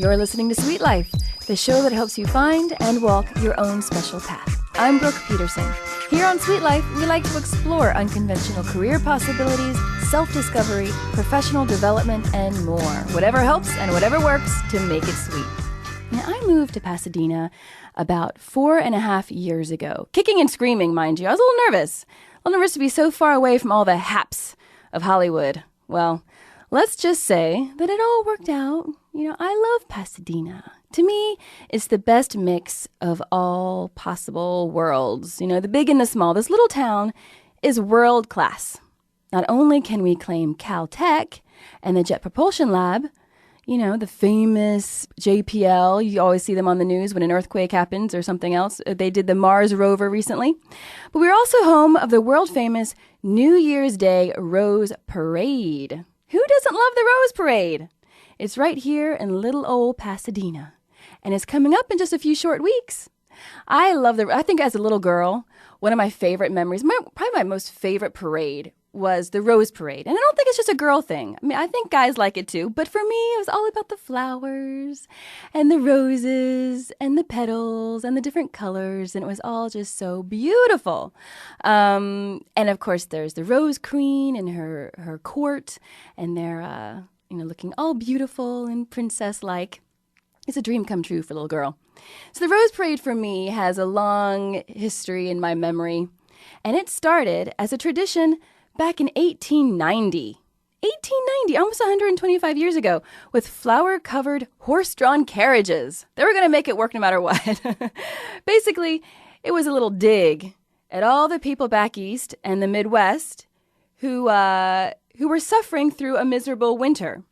You're listening to Sweet Life, the show that helps you find and walk your own special path. I'm Brooke Peterson. Here on Sweet Life, we like to explore unconventional career possibilities, self-discovery, professional development, and more. Whatever helps and whatever works to make it sweet. Now, I moved to Pasadena about 4.5 years ago. Kicking and screaming, mind you. I was a little nervous to be so far away from all the haps of Hollywood. Well, let's just say that it all worked out. I love Pasadena. To me, it's the best mix of all possible worlds. The big and the small. This little town is world class. Not only can we claim Caltech and the Jet Propulsion Lab, the famous JPL, you always see them on the news when an earthquake happens or something else. They did the Mars rover recently. But we're also home of the world-famous New Year's Day Rose Parade. Who doesn't love the Rose Parade? It's right here in little old Pasadena, and it's coming up in just a few short weeks. I think as a little girl, one of my favorite memories, probably my most favorite parade was the Rose Parade. And I don't think it's just a girl thing. I think guys like it too. But for me, it was all about the flowers and the roses and the petals and the different colors. And it was all just so beautiful. And of course, there's the Rose Queen and her court. And they're, looking all beautiful and princess-like. It's a dream come true for a little girl. So the Rose Parade for me has a long history in my memory. And it started as a tradition back in 1890. 1890, almost 125 years ago, with flower-covered horse-drawn carriages. They were going to make it work no matter what. Basically, it was a little dig at all the people back east and the Midwest who were suffering through a miserable winter.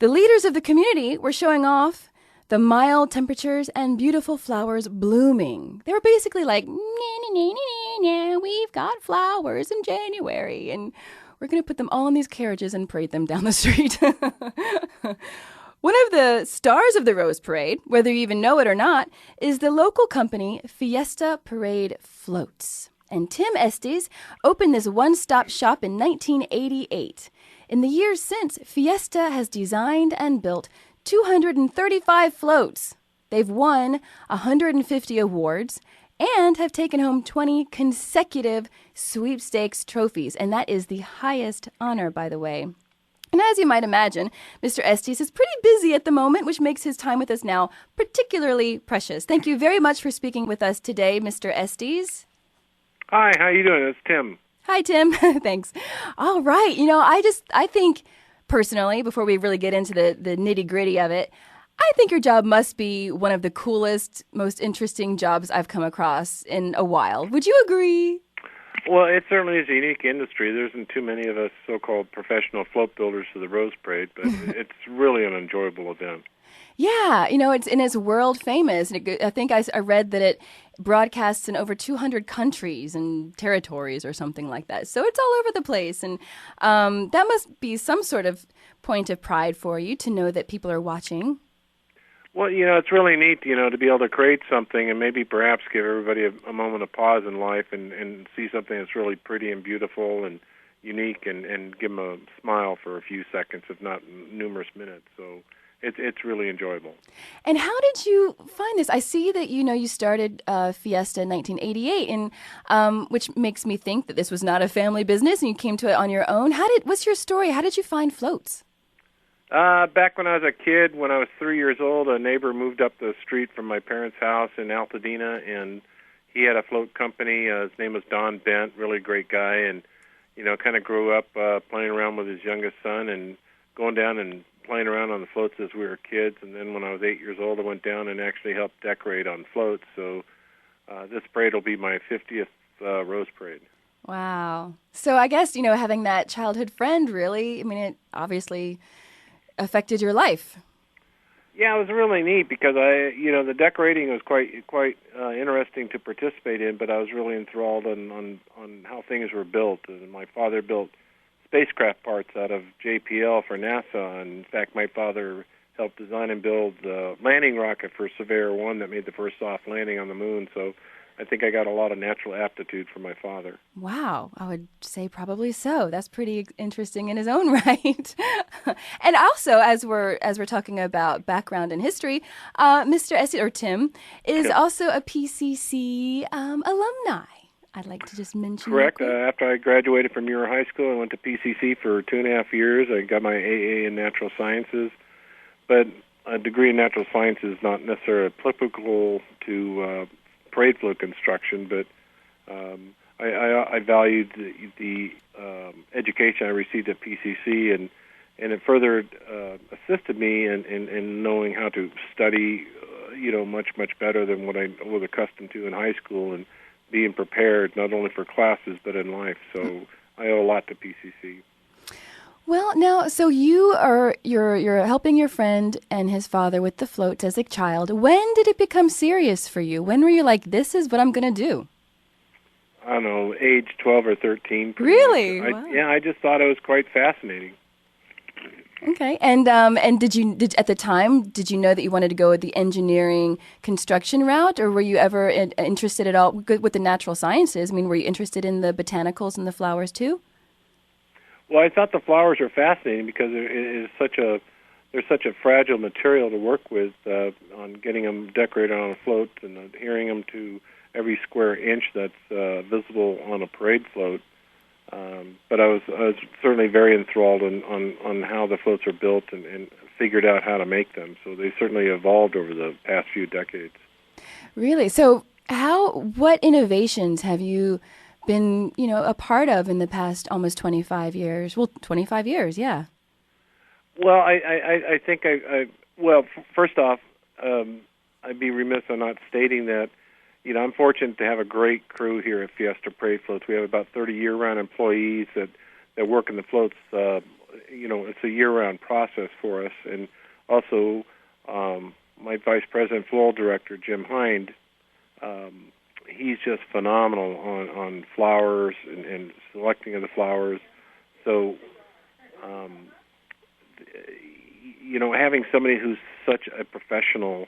The leaders of the community were showing off the mild temperatures and beautiful flowers blooming. They were basically like, we've got flowers in January, and we're going to put them all in these carriages and parade them down the street. One of the stars of the Rose Parade, whether you even know it or not, is the local company Fiesta Parade Floats. And Tim Estes opened this one-stop shop in 1988. In the years since, Fiesta has designed and built 235 floats. They've won 150 awards and have taken home 20 consecutive Sweepstakes trophies. And that is the highest honor, by the way. And as you might imagine, Mr. Estes is pretty busy at the moment, which makes his time with us now particularly precious. Thank you very much for speaking with us today, Mr. Estes. Hi, how you doing? It's Tim. Hi, Tim. Thanks. All right. I think personally, before we really get into the nitty-gritty of it, I think your job must be one of the coolest, most interesting jobs I've come across in a while. Would you agree? Well, it certainly is a unique industry. There isn't too many of us so-called professional float builders to the Rose Parade, but it's really an enjoyable event. Yeah, it's world famous. I think I read that it broadcasts in over 200 countries and territories or something like that. So it's all over the place. And that must be some sort of point of pride for you to know that people are watching. Well, it's really neat, to be able to create something and maybe perhaps give everybody a moment of pause in life and see something that's really pretty and beautiful and unique and give them a smile for a few seconds, if not numerous minutes. So it's really enjoyable. And how did you find this? I see that you started Fiesta in 1988, and which makes me think that this was not a family business, and you came to it on your own. What's your story? How did you find floats? Back when I was a kid, when I was 3 years old, a neighbor moved up the street from my parents' house in Altadena, and he had a float company. His name was Don Bent, really great guy, and kind of grew up playing around with his youngest son and going down and playing around on the floats as we were kids. And then when I was 8 years old, I went down and actually helped decorate on floats. So this parade will be my 50th Rose Parade. Wow. So I guess, having that childhood friend really, it obviously affected your life. Yeah, it was really neat because the decorating was quite interesting to participate in, but I was really enthralled on how things were built. And my father built spacecraft parts out of JPL for NASA. And in fact, my father helped design and build the landing rocket for Surveyor 1 that made the first soft landing on the moon. So I think I got a lot of natural aptitude from my father. Wow, I would say probably so. That's pretty interesting in his own right. And also, as we're talking about background and history, Mr. Estes, or Tim, is Tim. also a PCC alumni. I'd like to just mention that. Correct. After I graduated from Muir High School, I went to PCC for 2.5 years. I got my AA in natural sciences, but a degree in natural sciences is not necessarily applicable to parade float construction, but I valued the education I received at PCC, and it further assisted me in knowing how to study, much better than what I was accustomed to in high school, and being prepared not only for classes but in life. So I owe a lot to PCC. Well, now, so you're helping your friend and his father with the floats as a child. When did it become serious for you? When were you like, this is what I'm going to do? I don't know, age 12 or 13. Really? Wow. I just thought it was quite fascinating. Okay, and did at the time, did you know that you wanted to go with the engineering construction route, or were you ever interested at all with the natural sciences? I mean, were you interested in the botanicals and the flowers too? Well, I thought the flowers were fascinating because they're such a fragile material to work with on getting them decorated on a float and adhering them to every square inch that's visible on a parade float. But I was certainly very enthralled on how the floats are built and figured out how to make them. So they certainly evolved over the past few decades. Really? So what innovations have you been, a part of in the past almost 25 years? Well, 25 years, yeah. Well, I think first off, I'd be remiss on not stating that, I'm fortunate to have a great crew here at Fiesta Parade Floats. We have about 30 year-round employees that work in the floats. It's a year-round process for us. And also, my Vice President Floral Director, Jim Hind, he's just phenomenal on flowers and selecting of the flowers. So, having somebody who's such a professional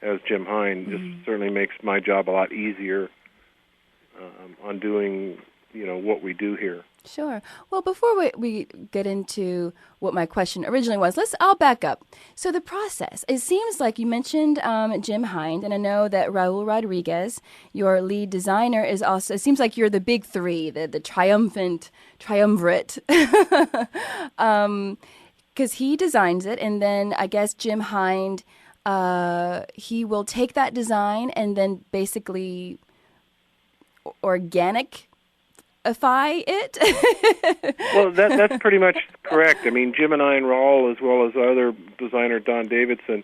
as Jim Hind just certainly makes my job a lot easier on doing, what we do here. Sure. Well, before we get into what my question originally was, I'll back up. So the process, it seems like you mentioned Jim Hind, and I know that Raul Rodriguez, your lead designer, is also, it seems like you're the big three, the triumvirate. Because he designs it, and then I guess Jim Hind, he will take that design and then basically organicify it. Well, that's pretty much correct. I mean, Jim and I and Raul, as well as our other designer, Don Davidson,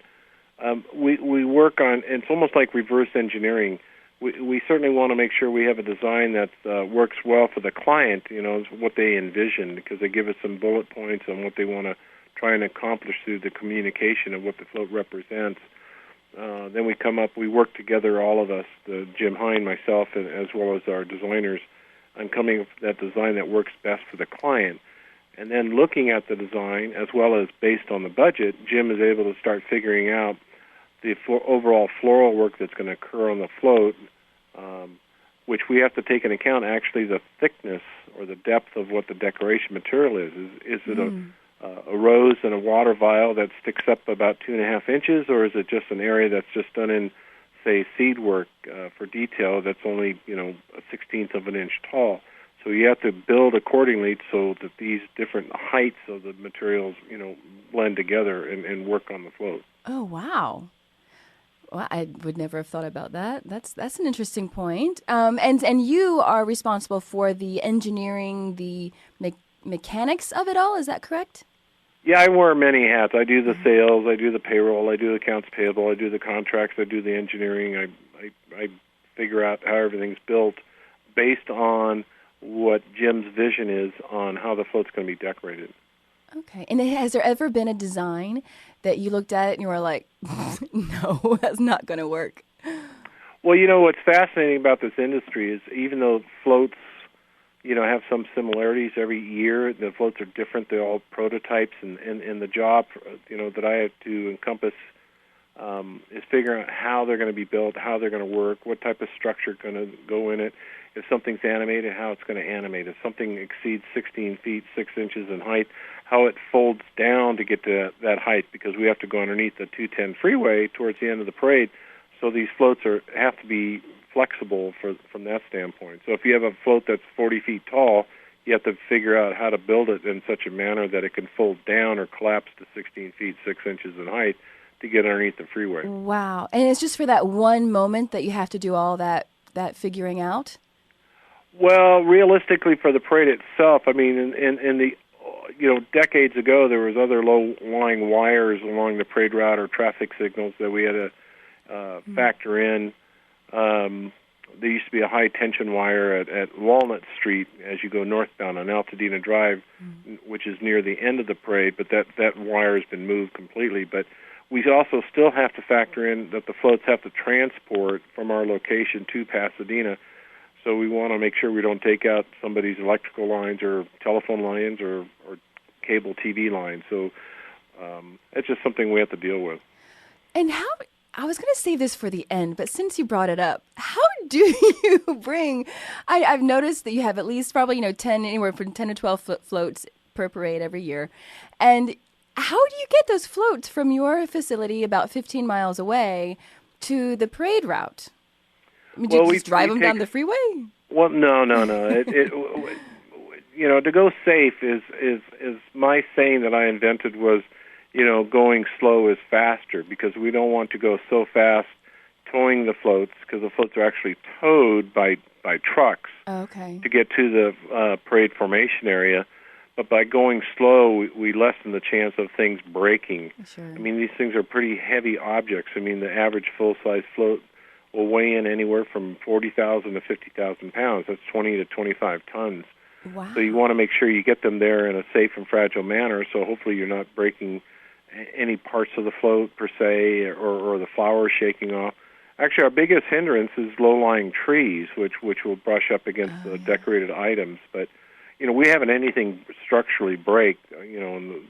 we work on, it's almost like reverse engineering. We certainly want to make sure we have a design that works well for the client, what they envision, because they give us some bullet points on what they want to try and accomplish through the communication of what the float represents. Then we work together, all of us, Jim Hind, myself, and as well as our designers, on coming up with that design that works best for the client. And then looking at the design, as well as based on the budget, Jim is able to start figuring out the overall floral work that's going to occur on the float, which we have to take into account actually the thickness or the depth of what the decoration material is. Is it a rose in a water vial that sticks up about 2.5 inches, or is it just an area that's just done in, say, seed work for detail that's only, a 16th of an inch tall? So you have to build accordingly so that these different heights of the materials, blend together and work on the float. Oh, wow. Well, I would never have thought about that. That's an interesting point. And you are responsible for the engineering, the mechanics of it all. Is that correct? Yeah, I wear many hats. I do the sales, I do the payroll, I do the accounts payable, I do the contracts, I do the engineering. I figure out how everything's built based on what Jim's vision is on how the float's going to be decorated. Okay. And has there ever been a design that you looked at it and you were like, no, that's not going to work? Well, what's fascinating about this industry is even though floats, have some similarities every year, the floats are different. They're all prototypes, and the job, that I have to encompass is figuring out how they're going to be built, how they're going to work, what type of structure is going to go in it. If something's animated, how it's going to animate. If something exceeds 16 feet, 6 inches in height, how it folds down to get to that height, because we have to go underneath the 210 freeway towards the end of the parade. So these floats have to be flexible from that standpoint. So if you have a float that's 40 feet tall, you have to figure out how to build it in such a manner that it can fold down or collapse to 16 feet, 6 inches in height to get underneath the freeway. Wow. And it's just for that one moment that you have to do all that figuring out? Well, realistically, for the parade itself, I mean, in the decades ago, there was other low-lying wires along the parade route or traffic signals that we had to factor in. There used to be a high-tension wire at Walnut Street as you go northbound on Altadena Drive, which is near the end of the parade, but that wire has been moved completely. But we also still have to factor in that the floats have to transport from our location to Pasadena. So we want to make sure we don't take out somebody's electrical lines or telephone lines or cable TV lines. So it's just something we have to deal with. And I was going to save this for the end, but since you brought it up, how do you bring, I've noticed that you have at least probably, anywhere from 10 to 12 floats per parade every year. And how do you get those floats from your facility about 15 miles away to the parade route? I mean, do you just drive them down the freeway? Well, no. To go safe is my saying that I invented was, going slow is faster, because we don't want to go so fast towing the floats, because the floats are actually towed by trucks to get to the parade formation area. But by going slow, we lessen the chance of things breaking. Sure. I mean, these things are pretty heavy objects. I mean, the average full-size float will weigh in anywhere from 40,000 to 50,000 pounds. That's 20 to 25 tons. Wow. So you want to make sure you get them there in a safe and fragile manner, so hopefully you're not breaking any parts of the float per se, or the flowers shaking off. Actually, our biggest hindrance is low-lying trees, which will brush up against the decorated items. But, we haven't anything structurally break, in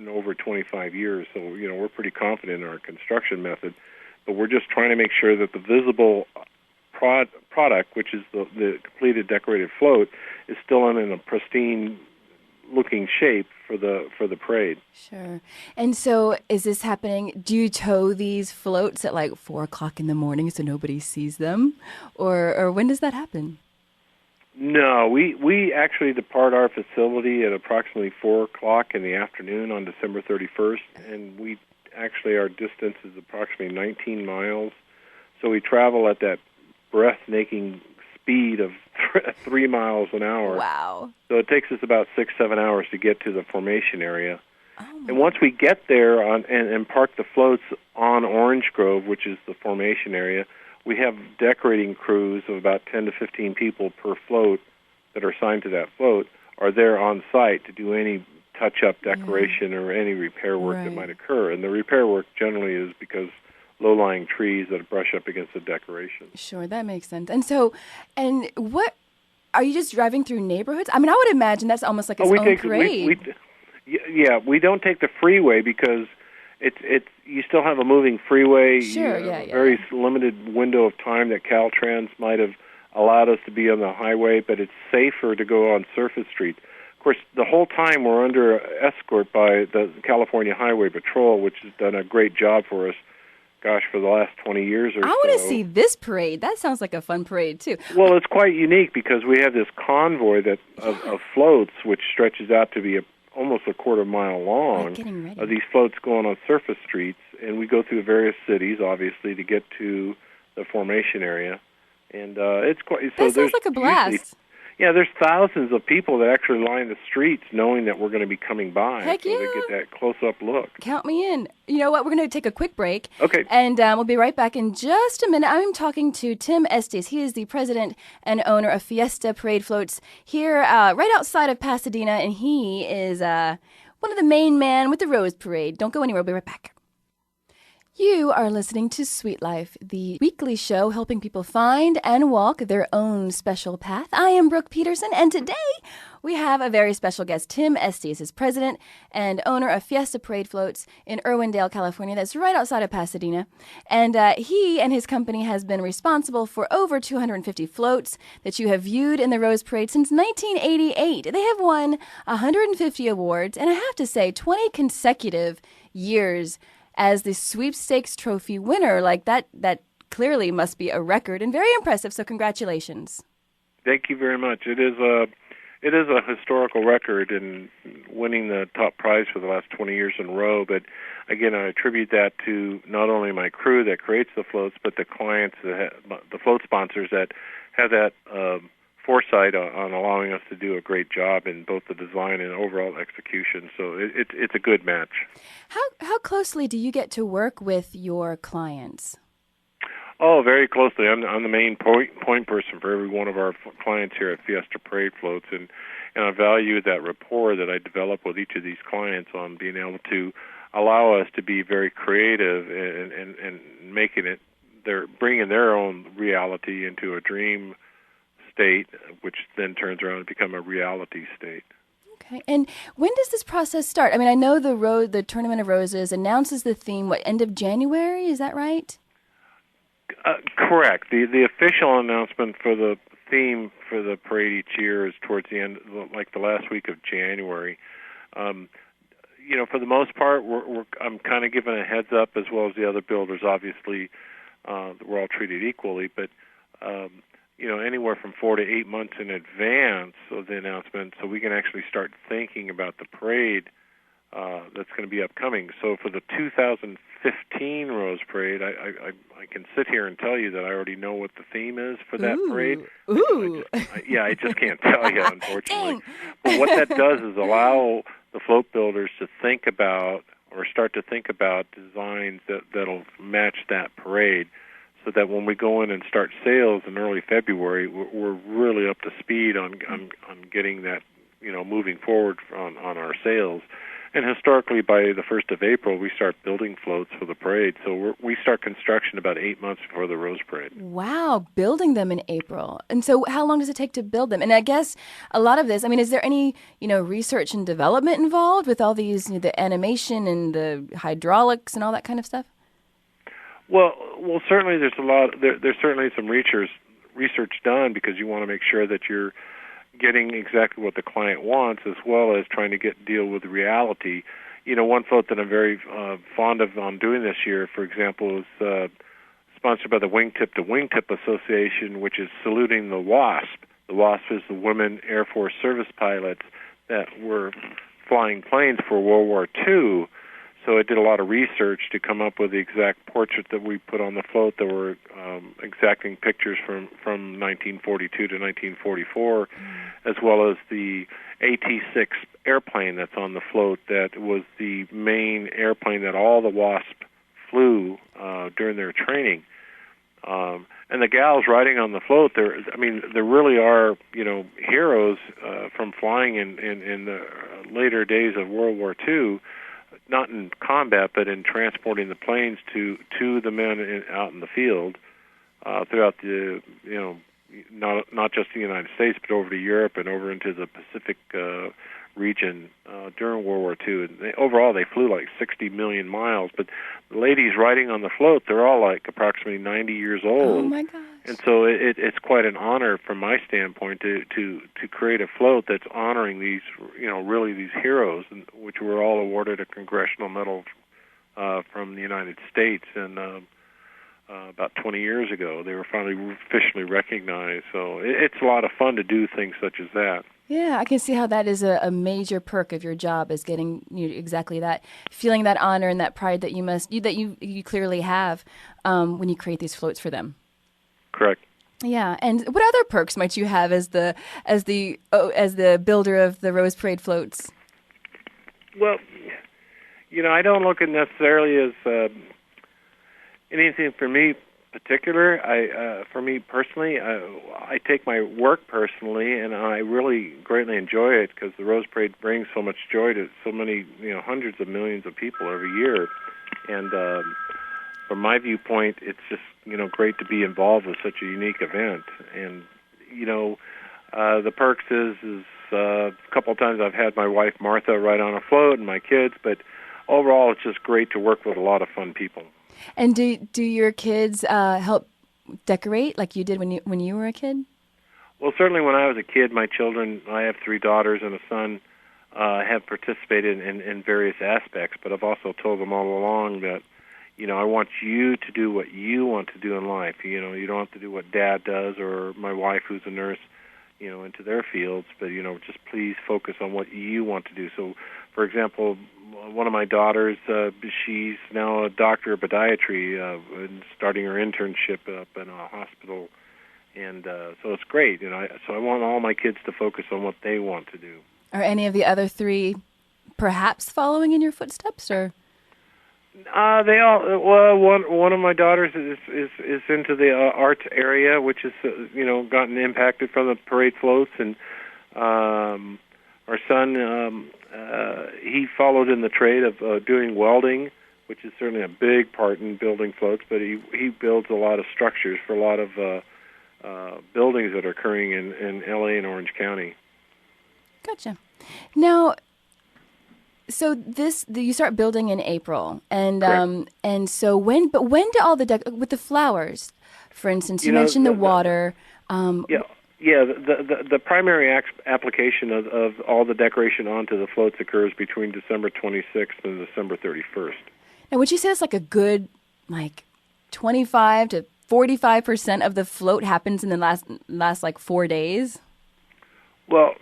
over 25 years. So, we're pretty confident in our construction method. But we're just trying to make sure that the visible product, which is the completed decorated float, is still in a pristine-looking shape for the parade. Sure. And so is this happening, do you tow these floats at like 4 o'clock in the morning so nobody sees them? Or when does that happen? No, we actually depart our facility at approximately 4 o'clock in the afternoon on December 31st, and our distance is approximately 19 miles. So we travel at that breathtaking speed of 3 miles an hour. Wow. So it takes us about 6-7 hours to get to the formation area. And once we get there and park the floats on Orange Grove, which is the formation area, we have decorating crews of about 10 to 15 people per float that are assigned to that float are there on site to do any touch-up decoration or any repair work that might occur. And the repair work generally is because low-lying trees that brush up against the decoration. Sure, that makes sense. And what, are you just driving through neighborhoods? I mean, I would imagine that's almost like its own parade. We don't take the freeway because it's you still have a moving freeway. Sure, Very limited window of time that Caltrans might have allowed us to be on the highway, but it's safer to go on surface streets. Of course, the whole time we're under escort by the California Highway Patrol, which has done a great job for us, for the last 20 years or so. I want to see this parade. That sounds like a fun parade, too. Well, it's quite unique because we have this convoy of floats, which stretches out to be almost a quarter-mile long, of these floats going on surface streets, and we go through various cities, obviously, to get to the formation area. And it's quite... That sounds like a blast. There's thousands of people that actually line the streets knowing that we're going to be coming by. Heck so yeah. they get that close-up look. Count me in. You know what? We're going to take a quick break. Okay. And we'll be right back in just a minute. I'm talking to Tim Estes. He is the president and owner of Fiesta Parade Floats here right outside of Pasadena. And he is one of the main men with the Rose Parade. Don't go anywhere. We'll be right back. You are listening to Sweet Life, the weekly show helping people find and walk their own special path. I am Brooke Peterson, and today we have a very special guest. Tim Estes is president and owner of Fiesta Parade Floats in Irwindale, California. That's right outside of Pasadena. And he and his company has been responsible for over 250 floats that you have viewed in the Rose Parade since 1988. They have won 150 awards, and I have to say, 20 consecutive years as the Sweepstakes trophy winner. Like that clearly must be a record and very impressive. So congratulations. Thank you very much. It is a historical record in winning the top prize for the last 20 years in a row. But again, I attribute that to not only my crew that creates the floats, but the clients, the float sponsors that have that foresight on allowing us to do a great job in both the design and overall execution. So it's a good match. How closely do you get to work with your clients? Oh, very closely. I'm the main point person for every one of our clients here at Fiesta Parade Floats, and I value that rapport that I develop with each of these clients on being able to allow us to be very creative and making it, bringing their own reality into a dream state, which then turns around and become a reality state. Okay. And when does this process start? I mean, I know the Tournament of Roses announces the theme, end of January? Is that right? Correct. The official announcement for the theme for the parade each year is towards the end, like the last week of January. For the most part, I'm kind of given a heads up, as well as the other builders. Obviously, we're all treated equally, but anywhere from 4 to 8 months in advance of the announcement, so we can actually start thinking about the parade that's going to be upcoming. So for the 2015 Rose Parade, I can sit here and tell you that I already know what the theme is for that parade. Ooh. I just can't tell you, unfortunately. But what that does is allow the float builders to think about, or start to think about, designs that'll match that parade, so that when we go in and start sales in early February, we're really up to speed on getting that, moving forward on our sales. And historically, by the 1st of April, we start building floats for the parade. So we start construction about 8 months before the Rose Parade. Wow, building them in April. And so how long does it take to build them? And I guess a lot of this, is there any, research and development involved with all these, the animation and the hydraulics and all that kind of stuff? Well, certainly there's a lot. There's certainly some research done, because you want to make sure that you're getting exactly what the client wants, as well as trying to deal with reality. One float that I'm very fond of on doing this year, for example, is sponsored by the Wingtip to Wingtip Association, which is saluting the WASP. The WASP is the Women Air Force Service Pilots that were flying planes for World War II. So I did a lot of research to come up with the exact portrait that we put on the float that were exacting pictures from 1942 to 1944, as well as the AT-6 airplane that's on the float that was the main airplane that all the WASP flew during their training. And the gals riding on the float, there really are, heroes from flying in the later days of World War II, not in combat, but in transporting the planes to the men out in the field throughout the, not just the United States, but over to Europe and over into the Pacific region during World War II. And overall, they flew like 60 million miles. But the ladies riding on the float, they're all like approximately 90 years old. Oh my gosh! And so it's quite an honor from my standpoint to create a float that's honoring these, really these heroes, which were all awarded a Congressional Medal from the United States. And about 20 years ago, they were finally officially recognized. So it's a lot of fun to do things such as that. Yeah, I can see how that is a major perk of your job, is getting exactly that, feeling that honor and that pride that you clearly have when you create these floats for them. Correct. Yeah, and what other perks might you have as the builder of the Rose Parade floats? Well, I don't look at necessarily as anything for me particular. For me personally, I take my work personally, and I really greatly enjoy it, because the Rose Parade brings so much joy to so many, hundreds of millions of people every year. And from my viewpoint, it's just, great to be involved with such a unique event. And, the perks is a couple of times I've had my wife Martha ride on a float and my kids, but overall it's just great to work with a lot of fun people. And do your kids help decorate like you did when you were a kid? Well, certainly when I was a kid, my children, I have 3 daughters and a son, have participated in various aspects, but I've also told them all along that, I want you to do what you want to do in life. You don't have to do what Dad does or my wife who's a nurse, into their fields, but, just please focus on what you want to do. So, for example, one of my daughters, she's now a doctor of podiatry, and starting her internship up in a hospital, and so it's great. So I want all my kids to focus on what they want to do. Are any of the other 3 perhaps following in your footsteps, or? They all. Well, one of my daughters is into the arts area, which is gotten impacted from the parade floats, and our son he followed in the trade of doing welding, which is certainly a big part in building floats. But he builds a lot of structures for a lot of buildings that are occurring in L.A. and Orange County. Gotcha. Now, so you start building in April, and so when do all with the flowers, for instance, you mentioned the water. The primary application of all the decoration onto the floats occurs between December 26th and December 31st. Now, would you say it's like a good 25 to 45% of the float happens in the last 4 days? Well,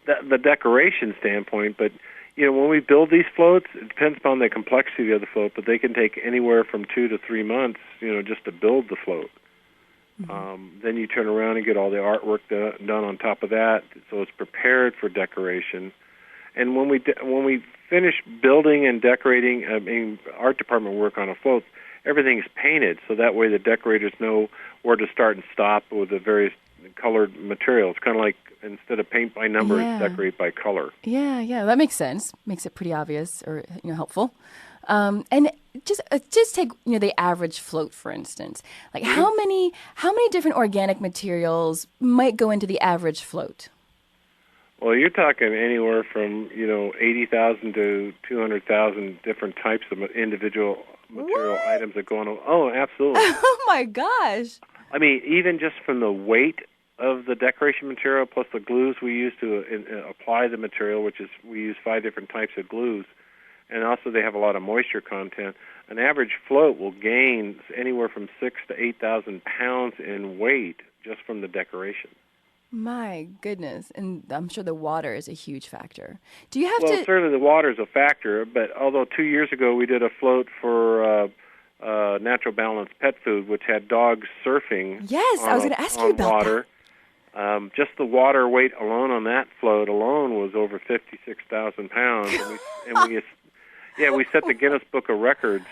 the decoration standpoint, but when we build these floats, it depends upon the complexity of the float, but they can take anywhere from 2 to 3 months, just to build the float. Mm-hmm. Then you turn around and get all the artwork done on top of that, so it's prepared for decoration. And when we finish building and decorating, art department work on a float, everything is painted, so that way the decorators know where to start and stop with the various colored materials. It's kind of like instead of paint by numbers, decorate by color. Yeah, that makes sense. Makes it pretty obvious or helpful. And just take the average float, for instance. Like how many different organic materials might go into the average float? Well, you're talking anywhere from 80,000 to 200,000 different types of individual material items that go on. Oh, absolutely. Oh my gosh. I mean, even just from the weight of the decoration material plus the glues we use to apply the material, which is we use 5 different types of glues, and also they have a lot of moisture content. An average float will gain anywhere from 6,000 to 8,000 pounds in weight just from the decoration. My goodness, and I'm sure the water is a huge factor. Do you have Well, certainly the water is a factor, but although 2 years ago we did a float for Natural Balance Pet Food, which had dogs surfing. Yes, I was going to ask you about water. Just the water weight alone on that float alone was over 56,000 pounds. We set the Guinness Book of Records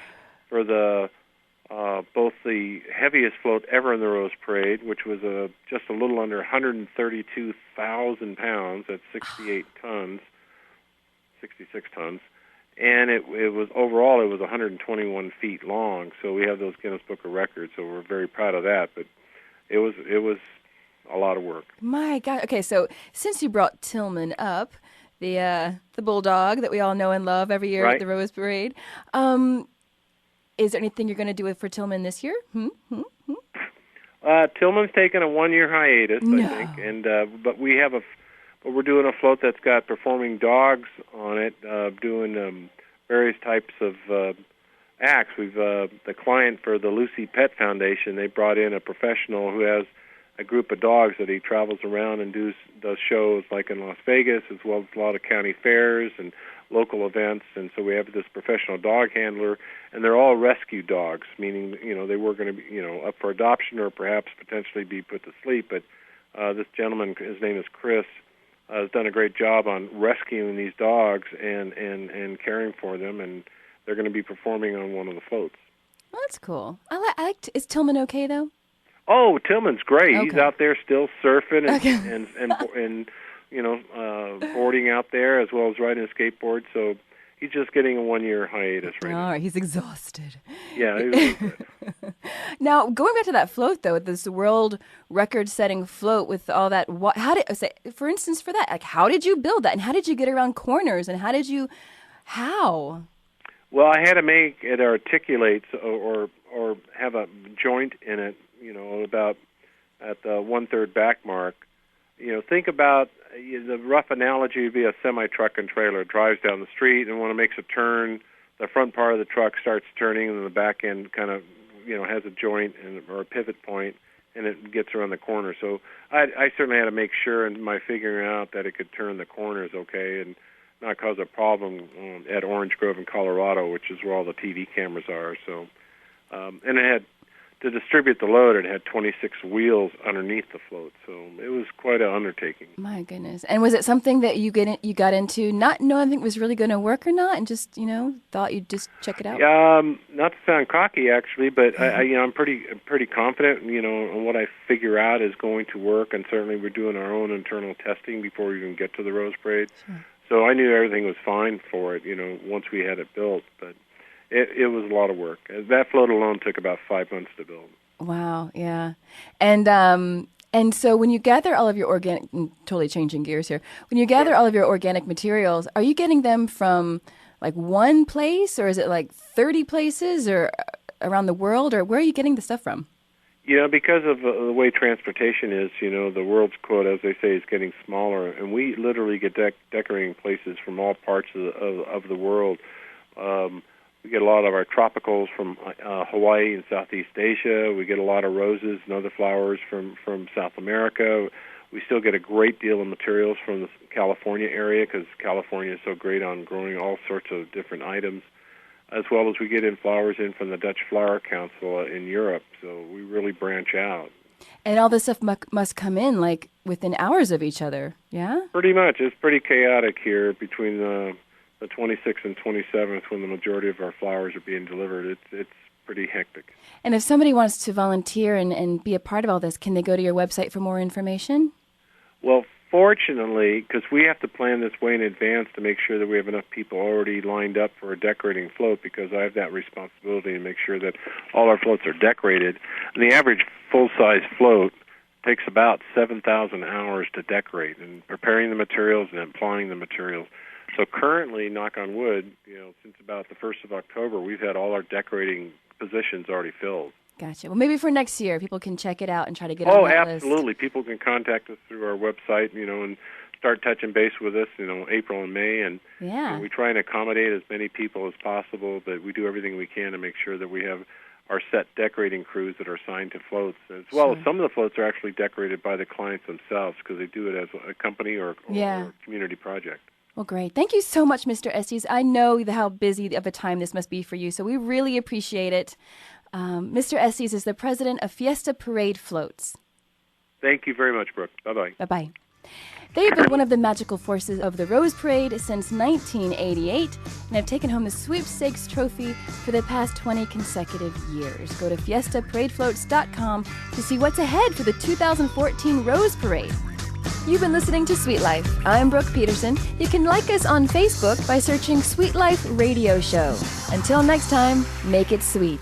for the both the heaviest float ever in the Rose Parade, which was just a little under 132,000 pounds. That's 66 tons. And it was overall it was 121 feet long. So we have those Guinness Book of Records. So we're very proud of that. But it was a lot of work. My God. Okay, so since you brought Tillman up, the bulldog that we all know and love every year at the Rose Parade, is there anything you're going to do for Tillman this year? Tillman's taken a 1-year hiatus, I think, and but we're doing a float that's got performing dogs on it, doing various types of acts. We've the client for the Lucy Pet Foundation. They brought in a professional who has a group of dogs that he travels around and does shows like in Las Vegas, as well as a lot of county fairs and local events. And so we have this professional dog handler, and they're all rescue dogs, meaning they were going to be up for adoption or perhaps potentially be put to sleep. But this gentleman, his name is Chris, has done a great job on rescuing these dogs and caring for them, and they're going to be performing on one of the floats. Well, that's cool. Is Tillman okay though? Oh, Tillman's great. Okay. He's out there still surfing and boarding out there as well as riding a skateboard. So He's just getting a 1-year hiatus right now. All right, he's exhausted. Yeah, he was good. Now, going back to that float, though, this world record-setting float with all that, for instance, for that, like, how did you build that, and how did you get around corners, and how? Well, I had to make it articulate or have a joint in it, about at the 1/3 back mark. Think about the rough analogy would be a semi-truck and trailer. It drives down the street, and when it makes a turn, the front part of the truck starts turning, and the back end kind of, has a joint or a pivot point, and it gets around the corner. So I certainly had to make sure in my figuring out that it could turn the corners okay and not cause a problem at Orange Grove in Colorado, which is where all the TV cameras are. So, and it had, to distribute the load, it had 26 wheels underneath the float, so it was quite an undertaking. My goodness. And was it something that you got into not knowing if it was really going to work or not, and just, thought you'd just check it out? Not to sound cocky, actually, but I'm pretty confident, on what I figure out is going to work, and certainly we're doing our own internal testing before we even get to the Rose Parade. Sure. So I knew everything was fine for it, once we had it built, but it was a lot of work. That float alone took about 5 months to build. Wow, yeah. And so when you gather all of your totally changing gears here, when you gather all of your organic materials, are you getting them from like one place, or is it like 30 places or around the world, or where are you getting the stuff from? Because of the way transportation is, the world's quota, as they say, is getting smaller, and we literally get decorating places from all parts of the world. We get a lot of our tropicals from Hawaii and Southeast Asia. We get a lot of roses and other flowers from South America. We still get a great deal of materials from the California area because California is so great on growing all sorts of different items, as well as we get flowers in from the Dutch Flower Council in Europe. So we really branch out. And all this stuff must come in like within hours of each other, yeah? Pretty much. It's pretty chaotic here between the 26th and 27th when the majority of our flowers are being delivered. It's pretty hectic. And if somebody wants to volunteer and be a part of all this, can they go to your website for more information? Well, fortunately, because we have to plan this way in advance to make sure that we have enough people already lined up for a decorating float, because I have that responsibility to make sure that all our floats are decorated. And the average full-size float takes about 7,000 hours to decorate, and preparing the materials and applying the materials. So currently, knock on wood, since about the 1st of October, we've had all our decorating positions already filled. Gotcha. Well, maybe for next year, people can check it out and try to get on that list. Oh, absolutely. People can contact us through our website, and start touching base with us, April and May. And we try and accommodate as many people as possible, but we do everything we can to make sure that we have our set decorating crews that are assigned to floats, as well as some of the floats are actually decorated by the clients themselves because they do it as a company or a community project. Well, great. Thank you so much, Mr. Estes. I know how busy of a time this must be for you, so we really appreciate it. Mr. Estes is the president of Fiesta Parade Floats. Thank you very much, Brooke. Bye-bye. Bye-bye. They've been one of the magical forces of the Rose Parade since 1988 and have taken home the Sweepstakes trophy for the past 20 consecutive years. Go to fiestaparadefloats.com to see what's ahead for the 2014 Rose Parade. You've been listening to Sweet Life. I'm Brooke Peterson. You can like us on Facebook by searching Sweet Life Radio Show. Until next time, make it sweet.